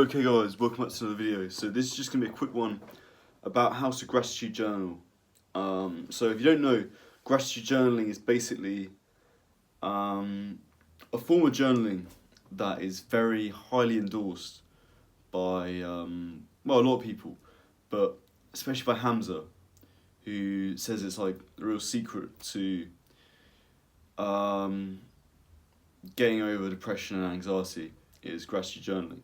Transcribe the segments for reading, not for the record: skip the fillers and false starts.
Okay guys, welcome back to another video. So this is just going to be a quick one about how to gratitude journal. So if you don't know, gratitude journaling is basically a form of journaling that is very highly endorsed by, a lot of people, but especially by Hamza, who says it's like the real secret to getting over depression and anxiety is gratitude journaling.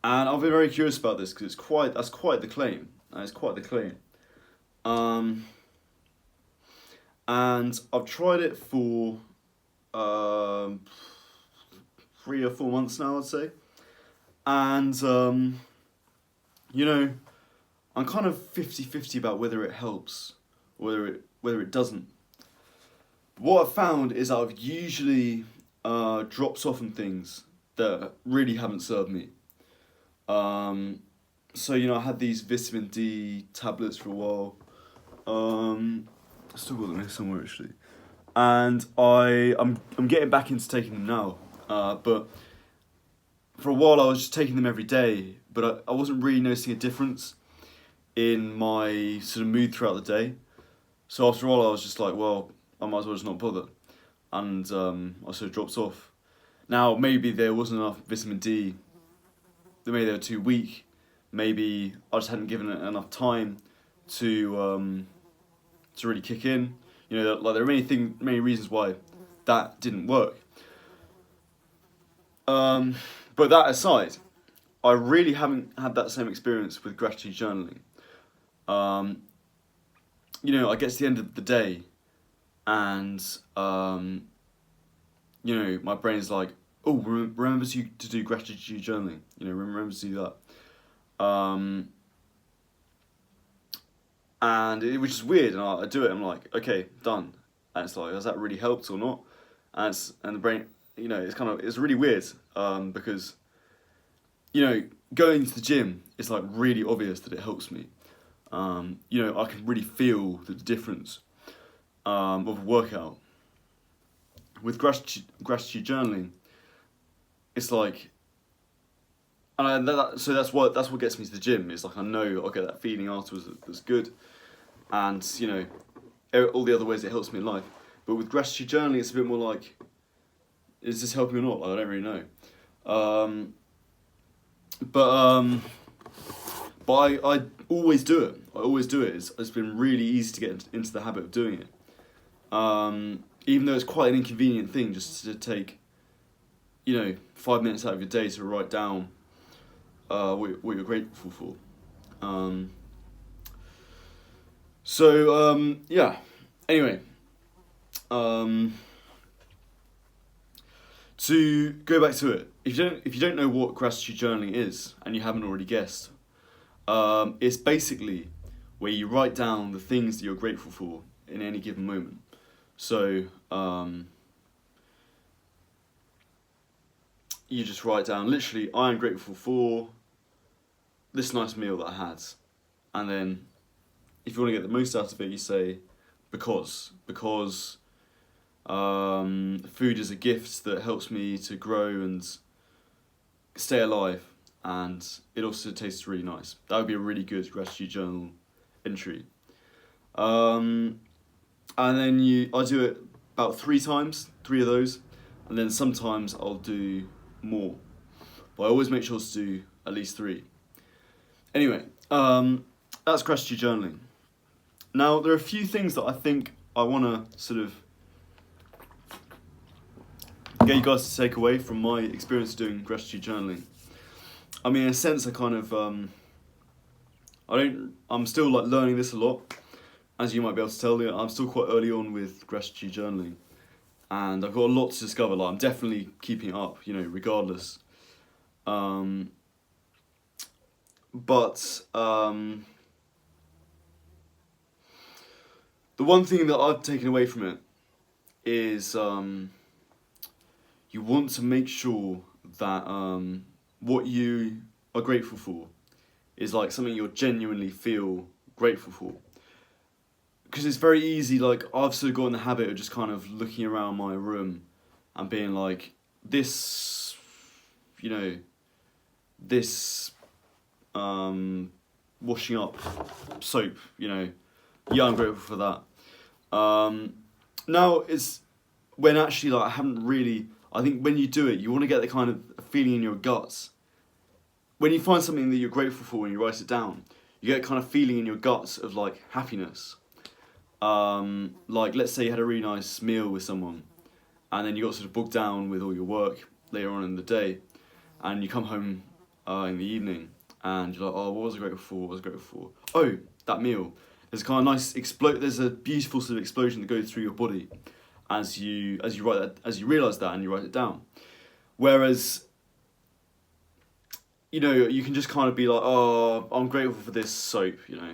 And I've been very curious about this because that's quite the claim. It's quite the claim. And I've tried it for 3 or 4 months now, I'd say. And I'm kind of 50-50 about whether it helps or whether it doesn't. What I've found is I've usually dropped off on things that really haven't served me. So I had these vitamin D tablets for a while. I still got them here somewhere actually, and I'm getting back into taking them now. But for a while I was just taking them every day, but I wasn't really noticing a difference in my sort of mood throughout the day. So after a while I was just like, well, I might as well just not bother, and I sort of dropped off. Now maybe there wasn't enough vitamin D. Maybe they were too weak. Maybe I just hadn't given it enough time to really kick in. Like there are many reasons why that didn't work. But that aside, I really haven't had that same experience with gratitude journaling. I get to the end of the day, and my brain's like, oh, remember to do gratitude journaling. Remember to do that. Which is weird, and I do it. I'm like, okay, done. And it's like, has that really helped or not? And the brain, it's really weird. Because going to the gym, it's like really obvious that it helps me. I can really feel the difference of a workout. With gratitude journaling, it's like, so that's what gets me to the gym. It's like I know I'll get that feeling afterwards that's good, and all the other ways it helps me in life. But with gratitude journaling, it's a bit more like, is this helping or not? Like, I don't really know. But I always do it. It's been really easy to get into the habit of doing it. Even though it's quite an inconvenient thing just to take 5 minutes out of your day to write down what you're grateful for. Anyway, to go back to it, if you don't know what gratitude journaling is, and you haven't already guessed, it's basically where you write down the things that you're grateful for in any given moment. So you just write down, literally, I am grateful for this nice meal that I had. And then, if you want to get the most out of it, you say, because food is a gift that helps me to grow and stay alive, and it also tastes really nice. That would be a really good gratitude journal entry. And then I do it about 3 times, 3 of those, and then sometimes I'll do more, but I always make sure to do at least 3. Anyway, that's gratitude journaling. Now, there are a few things that I think I want to sort of get you guys to take away from my experience doing gratitude journaling. I mean, in a sense, I kind of, I'm still like learning this a lot. As you might be able to tell, I'm still quite early on with gratitude journaling, and I've got a lot to discover. Like, I'm definitely keeping it up, regardless. The one thing that I've taken away from it is you want to make sure that what you are grateful for is like something you'll genuinely feel grateful for. Because it's very easy, like, I've sort of got in the habit of just kind of looking around my room and being like, this, this washing up soap, you know, yeah, I'm grateful for that. Now it's when actually like I haven't really. I think when you do it, you want to get the kind of feeling in your guts. When you find something that you're grateful for and you write it down, you get a kind of feeling in your guts of like happiness. Like let's say you had a really nice meal with someone, and then you got sort of bogged down with all your work later on in the day, and you come home in the evening, and you're like, oh, what was I grateful for? What was I grateful for? Oh, that meal. There's a kind of nice There's a beautiful sort of explosion that goes through your body, as you realise that and you write it down. Whereas, you know, you can just kind of be like, oh, I'm grateful for this soap, you know,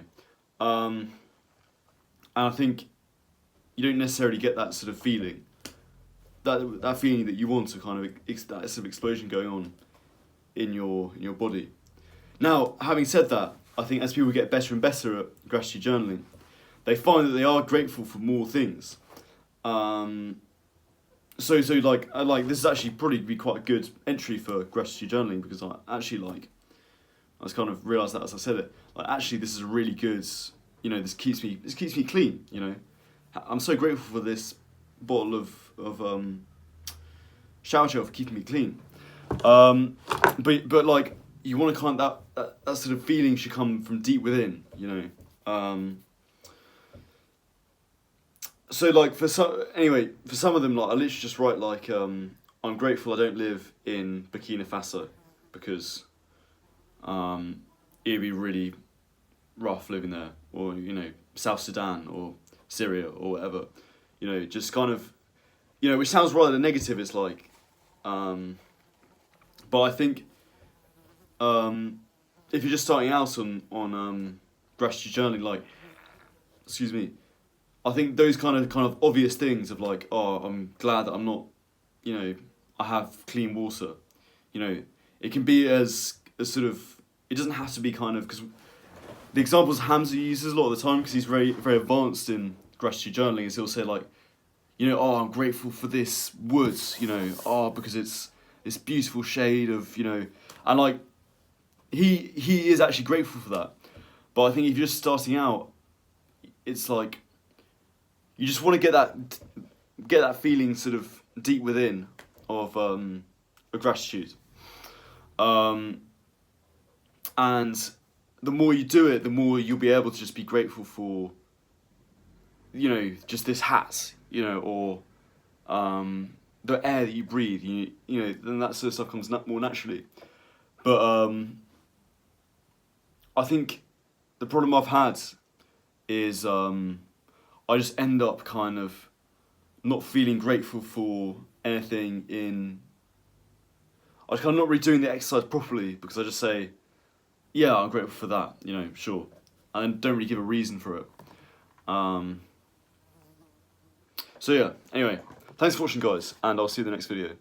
and I think you don't necessarily get that sort of feeling, that feeling that you want to kind of that sort of explosion going on in your body. Now, having said that, I think as people get better and better at gratitude journaling, they find that they are grateful for more things. So like this is actually probably be quite a good entry for gratitude journaling, because I just kind of realised that as I said it. Like actually, this is a really good. You know, this keeps me clean. You know, I'm so grateful for this bottle of shower gel for keeping me clean. But like you want to kind of that sort of feeling should come from deep within. You know. So like for some of them, like I literally just write like I'm grateful I don't live in Burkina Faso, because it'd be really rough living there, or you know, South Sudan or Syria or whatever, you know, just kind of, you know, which sounds rather negative. It's like, but I think if you're just starting out on gratitude journaling, like, excuse me, I think those kind of obvious things of like, oh, I'm glad that I'm not, you know, I have clean water, you know, it can be as sort of, it doesn't have to be kind of, because the examples Hamza uses a lot of the time, because he's very, very advanced in gratitude journaling, is he'll say like, you know, oh, I'm grateful for this wood, you know, oh, because it's this beautiful shade of, you know, and like, he is actually grateful for that. But I think if you're just starting out, it's like, you just want to get that feeling sort of deep within of gratitude. And the more you do it, the more you'll be able to just be grateful for, you know, just this hat, you know, or the air that you breathe, you know, then that sort of stuff comes more naturally. But I think the problem I've had is I just end up kind of not feeling grateful for anything I just kind of not really doing the exercise properly, because I just say, yeah, I'm grateful for that, you know, sure. And don't really give a reason for it. So yeah, anyway, thanks for watching guys, and I'll see you in the next video.